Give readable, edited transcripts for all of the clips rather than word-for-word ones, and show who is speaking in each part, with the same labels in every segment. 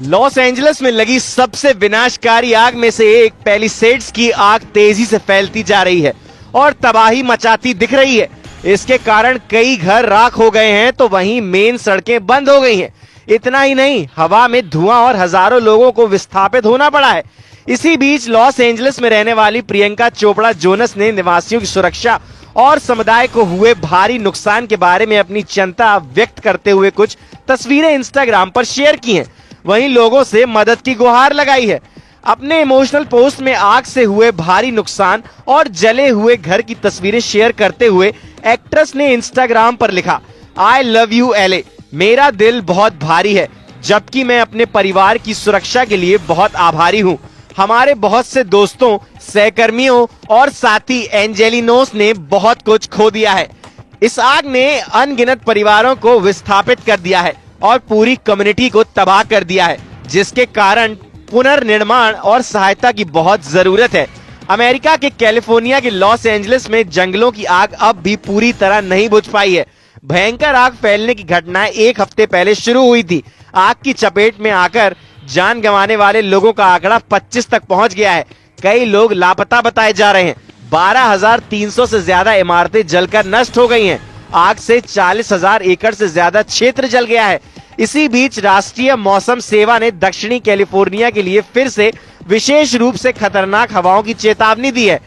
Speaker 1: Los Angeles में लगी सबसे विनाशकारी आग में से एक पैलिसेड्स की आग तेजी से फैलती जा रही है और तबाही मचाती दिख रही है। इसके कारण कई घर राख हो गए हैं तो वहीं मेन सड़कें बंद हो गई हैं। इतना ही नहीं, हवा में धुआं और हजारों लोगों को विस्थापित होना पड़ा है। इसी बीच लॉस एंजलिस में रहने वाली प्रियंका चोपड़ा जोनस ने निवासियों की सुरक्षा और समुदाय को हुए भारी नुकसान के बारे में अपनी चिंता व्यक्त करते हुए कुछ तस्वीरें इंस्टाग्राम पर शेयर की हैं। वहीं लोगों से मदद की गुहार लगाई है। अपने इमोशनल पोस्ट में आग से हुए भारी नुकसान और जले हुए घर की तस्वीरें शेयर करते हुए एक्ट्रेस ने इंस्टाग्राम पर लिखा, आई लव यू एलए, मेरा दिल बहुत भारी है, जबकि मैं अपने परिवार की सुरक्षा के लिए बहुत आभारी हूँ। हमारे बहुत से दोस्तों, सहकर्मियों और साथी एंजेलिनोस ने बहुत कुछ खो दिया है। इस आग ने अनगिनत परिवारों को विस्थापित कर दिया है और पूरी कम्युनिटी को तबाह कर दिया है, जिसके कारण पुनर्निर्माण और सहायता की बहुत जरूरत है। अमेरिका के कैलिफोर्निया के लॉस एंजलिस में जंगलों की आग अब भी पूरी तरह नहीं बुझ पाई है। भयंकर आग फैलने की घटनाएं एक हफ्ते पहले शुरू हुई थी। आग की चपेट में आकर जान गंवाने वाले लोगों का आंकड़ा 25 तक पहुंच गया है। कई लोग लापता बताए जा रहे हैं। 12,300 से ज्यादा इमारतें जलकर नष्ट हो गई हैं। आग से 40,000 एकड़ से ज्यादा क्षेत्र जल गया है। इसी बीच राष्ट्रीय मौसम सेवा ने दक्षिणी कैलिफोर्निया के लिए फिर से विशेष रूप से खतरनाक हवाओं की चेतावनी दी है।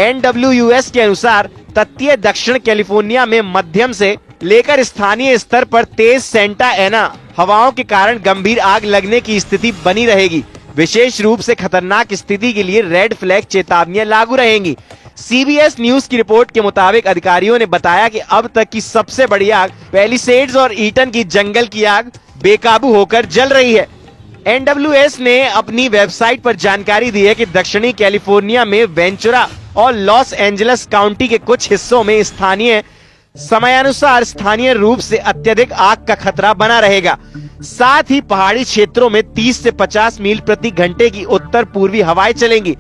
Speaker 1: NWS के अनुसार तटीय दक्षिण कैलिफोर्निया में मध्यम से लेकर स्थानीय स्तर पर तेज सेंटा एना हवाओं के कारण गंभीर आग लगने की स्थिति बनी रहेगी। विशेष रूप से खतरनाक स्थिति के लिए रेड फ्लैग चेतावनियां लागू रहेंगी। CBS न्यूज की रिपोर्ट के मुताबिक अधिकारियों ने बताया कि अब तक की सबसे बड़ी आग पैलिसेड्स और ईटन की जंगल की आग बेकाबू होकर जल रही है। NWS ने अपनी वेबसाइट पर जानकारी दी है कि दक्षिणी कैलिफोर्निया में वेंचुरा और लॉस एंजलिस काउंटी के कुछ हिस्सों में स्थानीय समयानुसार स्थानीय रूप से अत्यधिक आग का खतरा बना रहेगा। साथ ही पहाड़ी क्षेत्रों में 30 से 50 मील प्रति घंटे की उत्तर पूर्वी हवाएं चलेंगी।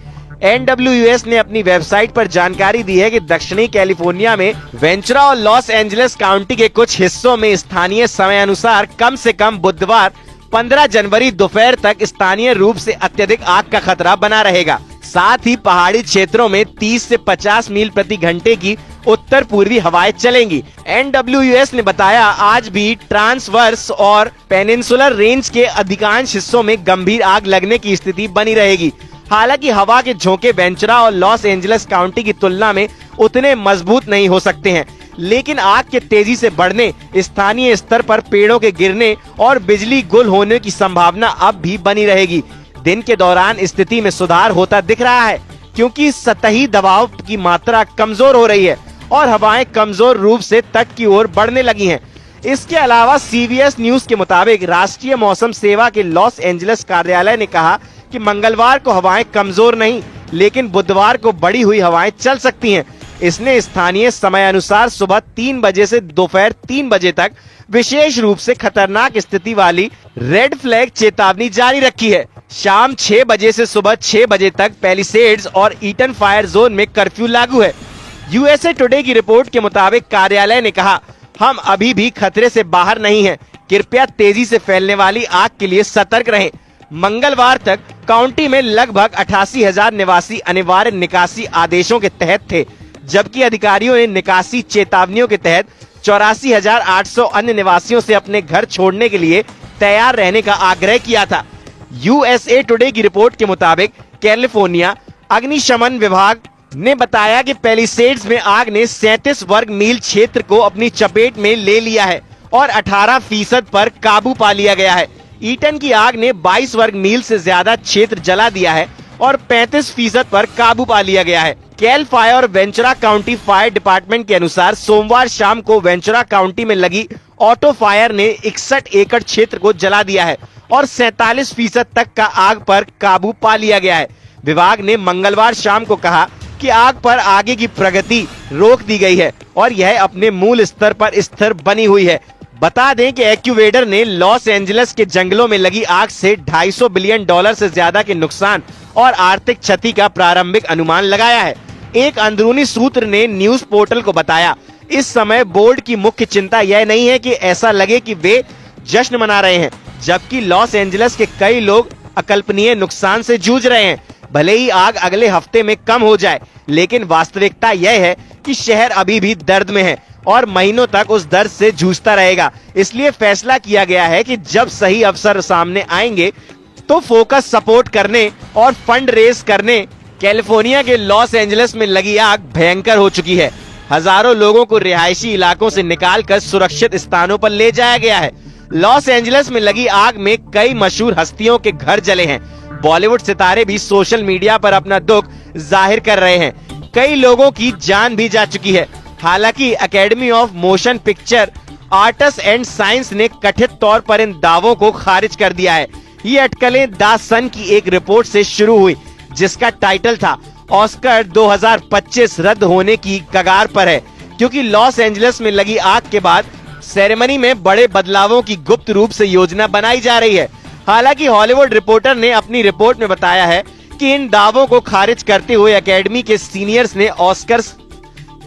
Speaker 1: NWS ने अपनी वेबसाइट पर जानकारी दी है कि दक्षिणी कैलिफोर्निया में वेंचुरा और लॉस एंजलिस काउंटी के कुछ हिस्सों में स्थानीय समयानुसार कम से कम बुधवार 15 जनवरी दोपहर तक स्थानीय रूप से अत्यधिक आग का खतरा बना रहेगा। साथ ही पहाड़ी क्षेत्रों में 30 से 50 मील प्रति घंटे की उत्तर पूर्वी हवाएं चलेंगी। NWS ने बताया, आज भी ट्रांसवर्स और पेनिनसुलर रेंज के अधिकांश हिस्सों में गंभीर आग लगने की स्थिति बनी रहेगी। हालांकि हवा के झोंके वेंचुरा और लॉस एंजलिस काउंटी की तुलना में उतने मजबूत नहीं हो सकते हैं, लेकिन आग के तेजी से बढ़ने, स्थानीय स्तर पर पेड़ों के गिरने और बिजली गुल होने की संभावना अब भी बनी रहेगी। दिन के दौरान स्थिति में सुधार होता दिख रहा है, क्योंकि सतही दबाव की मात्रा कमजोर हो रही है और हवाएं कमजोर रूप से तट की ओर बढ़ने लगी हैं। इसके अलावा CBS न्यूज के मुताबिक राष्ट्रीय मौसम सेवा के लॉस एंजलिस कार्यालय ने कहा कि मंगलवार को हवाएं कमजोर नहीं, लेकिन बुधवार को बढ़ी हुई हवाएं चल सकती हैं। इसने स्थानीय समय अनुसार सुबह 3 बजे से दोपहर 3 बजे तक विशेष रूप से खतरनाक स्थिति वाली रेड फ्लैग चेतावनी जारी रखी है। शाम 6 बजे से सुबह 6 बजे तक पैलिसेड्स और ईटन फायर जोन में कर्फ्यू लागू है। USA टुडे की रिपोर्ट के मुताबिक कार्यालय ने कहा, हम अभी भी खतरे से बाहर नहीं हैं। कृपया तेजी से फैलने वाली आग के लिए सतर्क रहें। मंगलवार तक काउंटी में लगभग 88,000 निवासी अनिवार्य निकासी आदेशों के तहत थे, जबकि अधिकारियों ने निकासी चेतावनियों के तहत 84,800 अन्य निवासियों से अपने घर छोड़ने के लिए तैयार रहने का आग्रह किया था। USA टुडे की रिपोर्ट के मुताबिक कैलिफोर्निया अग्निशमन विभाग ने बताया कि पैलिसेड्स में आग ने 37 वर्ग मील क्षेत्र को अपनी चपेट में ले लिया है और 18% पर काबू पा लिया गया है। ईटन की आग ने 22 वर्ग मील से ज्यादा क्षेत्र जला दिया है और 35% पर काबू पा लिया गया है। कैल फायर और वेंचुरा काउंटी फायर डिपार्टमेंट के अनुसार सोमवार शाम को वेंचुरा काउंटी में लगी ऑटो फायर ने 61 एकड़ क्षेत्र को जला दिया है और 47% तक का आग पर काबू पा लिया गया है। विभाग ने मंगलवार शाम को कहा कि आग पर आगे की प्रगति रोक दी गई है और यह अपने मूल स्तर पर स्थिर बनी हुई है। बता दें कि एक्यूवेडर ने लॉस एंजलिस के जंगलों में लगी आग से $250 बिलियन से ज्यादा के नुकसान और आर्थिक क्षति का प्रारंभिक अनुमान लगाया है। एक अंदरूनी सूत्र ने न्यूज पोर्टल को बताया, इस समय बोर्ड की मुख्य चिंता यह नहीं है कि ऐसा लगे कि वे जश्न मना रहे हैं, जबकि लॉस एंजलिस के कई लोग अकल्पनीय नुकसान से जूझ रहे हैं। भले ही आग अगले हफ्ते में कम हो जाए, लेकिन वास्तविकता यह है कि शहर अभी भी दर्द में है और महीनों तक उस दर्द से जूझता रहेगा। इसलिए फैसला किया गया है कि जब सही अवसर सामने आएंगे तो फोकस सपोर्ट करने और फंड रेज करने। कैलिफोर्निया के लॉस एंजलिस में लगी आग भयंकर हो चुकी है। हजारों लोगों को रिहायशी इलाकों से निकालकर सुरक्षित स्थानों पर ले जाया गया है। लॉस एंजलिस में लगी आग में कई मशहूर हस्तियों के घर जले हैं। बॉलीवुड सितारे भी सोशल मीडिया पर अपना दुख जाहिर कर रहे हैं। कई लोगों की जान भी जा चुकी है। हालांकि academy of motion picture arts and science ने कथित तौर पर इन दावों को खारिज कर दिया है। ये अटकलें द सन की एक रिपोर्ट से शुरू हुई, जिसका टाइटल था ऑस्कर 2025 रद्द होने की कगार पर है, क्योंकि लॉस एंजलिस में लगी आग के बाद सेरेमनी में बड़े बदलावों की गुप्त रूप से योजना बनाई जा रही है। हालांकि हॉलीवुड रिपोर्टर ने अपनी रिपोर्ट में बताया है कि इन दावों को खारिज करते हुए एकेडमी के सीनियर्स ने ऑस्कर्स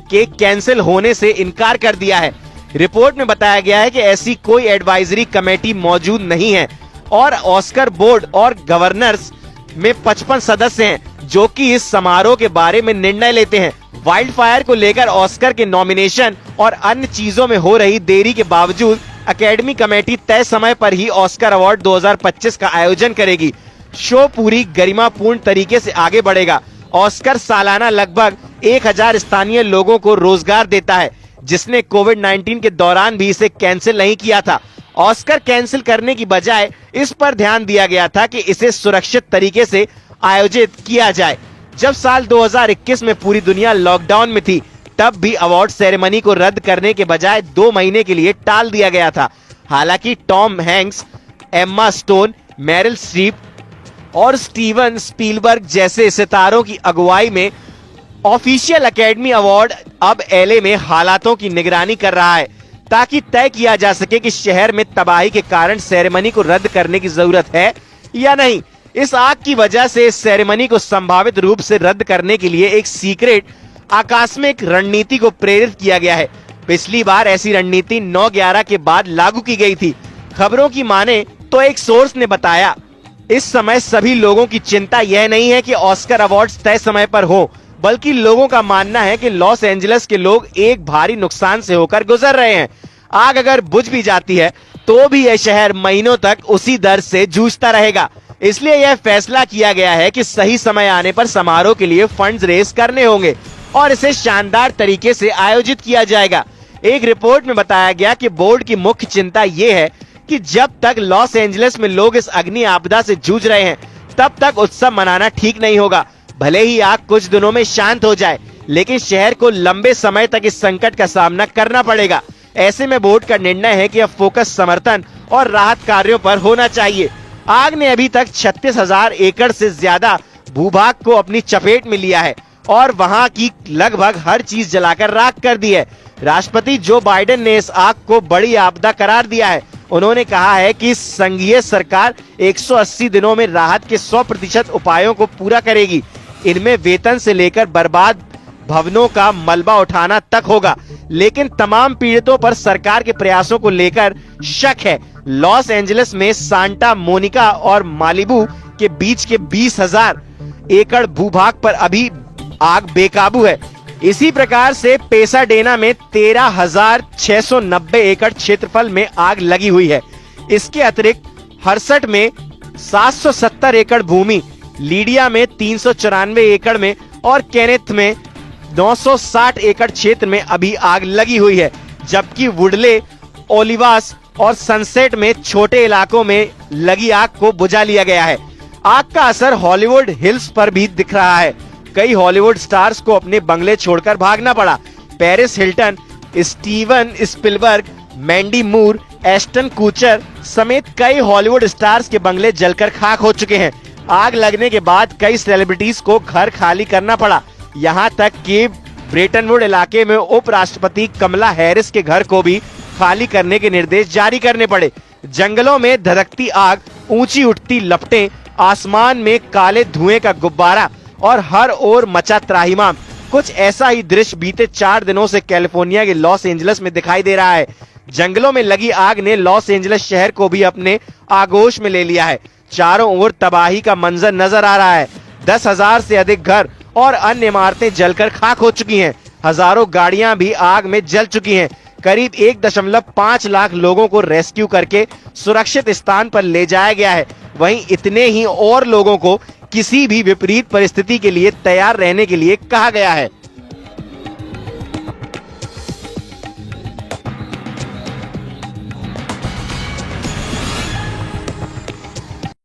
Speaker 1: के कैंसिल होने से इनकार कर दिया है। रिपोर्ट में बताया गया है कि ऐसी कोई एडवाइजरी कमेटी मौजूद नहीं है और ऑस्कर बोर्ड और गवर्नर्स में 55 सदस्य हैं जो कि इस समारोह के बारे में निर्णय लेते हैं। वाइल्ड फायर को लेकर ऑस्कर के नॉमिनेशन और अन्य चीजों में हो रही देरी के बावजूद एकेडमी कमेटी तय समय पर ही ऑस्कर अवार्ड 2025 का आयोजन करेगी। शो पूरी गरिमापूर्ण तरीके से आगे बढ़ेगा। ऑस्कर सालाना लगभग 1000 स्थानीय लोगों को रोजगार देता है, जिसने कोविड-19 के दौरान भी इसे कैंसिल नहीं किया था। ऑस्कर कैंसिल करने की बजाय इस पर ध्यान दिया गया था कि इसे सुरक्षित तरीके से आयोजित किया जाए। जब साल 2021 में पूरी दुनिया लॉकडाउन में थी, तब भी अवार्ड सेरेमनी को रद्द करने के बजाय 2 महीने के लिए टाल दिया गया था। हालांकि Tom Hanks, Emma stone, Meryl Streep और स्टीवन स्पीलबर्ग जैसे सितारों की अगुवाई में ऑफिशियल एकेडमी अवार्ड अब एलए में हालातों की निगरानी कर रहा है, ताकि तय किया जा सके कि शहर में तबाही के कारण सेरेमनी को रद्द करने की जरूरत है या नहीं। इस आग की वजह से इस सेरेमनी को संभावित रूप से रद्द करने के लिए एक सीक्रेट आकस्मिक रणनीति को प्रेरित किया गया है। पिछली बार ऐसी रणनीति 9/11 के बाद लागू की गई थी। खबरों की माने तो एक सोर्स ने बताया, इस समय सभी लोगों की चिंता यह नहीं है कि ऑस्कर अवार्ड्स तय समय पर हो, बल्कि लोगों का मानना है कि लॉस एंजलिस के लोग एक भारी नुकसान से होकर गुजर रहे हैं। आग अगर बुझ भी जाती है तो भी यह शहर महीनों तक उसी दर्द से जूझता रहेगा। इसलिए यह फैसला किया गया है कि सही समय आने पर समारोह के लिए फंड्स रेज करने होंगे और इसे शानदार तरीके से आयोजित किया जाएगा। एक रिपोर्ट में बताया गया कि बोर्ड की मुख्य चिंता ये है कि जब तक लॉस एंजलिस में लोग इस अग्नि आपदा से जूझ रहे हैं, तब तक उत्सव मनाना ठीक नहीं होगा। भले ही आग कुछ दिनों में शांत हो जाए, लेकिन शहर को लंबे समय तक इस संकट का सामना करना पड़ेगा। ऐसे में बोर्ड का निर्णय है कि अब फोकस समर्थन और राहत कार्यों पर होना चाहिए। आग ने अभी तक 36,000 एकड़ से ज्यादा भूभाग को अपनी चपेट में लिया है और वहां की लगभग हर चीज जलाकर राख कर दी है। राष्ट्रपति जो बाइडेन ने इस आग को बड़ी आपदा करार दिया है। उन्होंने कहा है कि संघीय सरकार 180 दिनों में राहत के 100% उपायों को पूरा करेगी। इनमें वेतन से लेकर बर्बाद भवनों का मलबा उठाना तक होगा, लेकिन तमाम पीड़ितों पर सरकार के प्रयासों को लेकर शक है। लॉस एंजलिस में सांता मोनिका और मालिबू के बीच के 20,000 एकड़ भूभाग पर अभी आग बेकाबू है। इसी प्रकार से पेसाडेना में 13,690 एकड़ क्षेत्रफल में आग लगी हुई है। इसके अतिरिक्त हर्सट में 770 एकड़ भूमि, लीडिया में 394 एकड़ में और केनेथ में 960 एकड़ क्षेत्र में अभी आग लगी हुई है, जबकि वुडले, ओलिवास और सनसेट में छोटे इलाकों में लगी आग को बुझा लिया गया है। आग का असर हॉलीवुड हिल्स पर भी दिख रहा है। कई हॉलीवुड स्टार्स को अपने बंगले छोड़कर भागना पड़ा। Paris Hilton, Steven Spielberg, Mandy मूर, एस्टन कूचर समेत कई हॉलीवुड स्टार्स के बंगले जलकर खाक हो चुके हैं। आग लगने के बाद कई सेलिब्रिटीज को घर खाली करना पड़ा। यहाँ तक कि ब्रेटनवुड इलाके में उपराष्ट्रपति कमला हैरिस के घर को भी खाली करने के निर्देश जारी करने पड़े। जंगलों में धधकती आग, ऊंची उठती लपटें, आसमान में काले धुएं का गुब्बारा और हर ओर मचा त्राहिमाम। कुछ ऐसा ही दृश्य बीते 4 दिनों से कैलिफोर्निया के लॉस एंजलिस में दिखाई दे रहा है। जंगलों में लगी आग ने लॉस एंजलिस शहर को भी अपने आगोश में ले लिया है। चारों ओर तबाही का मंजर नजर आ रहा है। 10,000 से अधिक घर और अन्य इमारतें जलकर खाक हो चुकी हैं। हजारों गाड़ियां भी आग में जल चुकी हैं। करीब 1.5 लाख लोगों को रेस्क्यू करके सुरक्षित स्थान पर ले जाया गया है। वहीं इतने ही और लोगों को किसी भी विपरीत परिस्थिति के लिए तैयार रहने के लिए कहा गया है।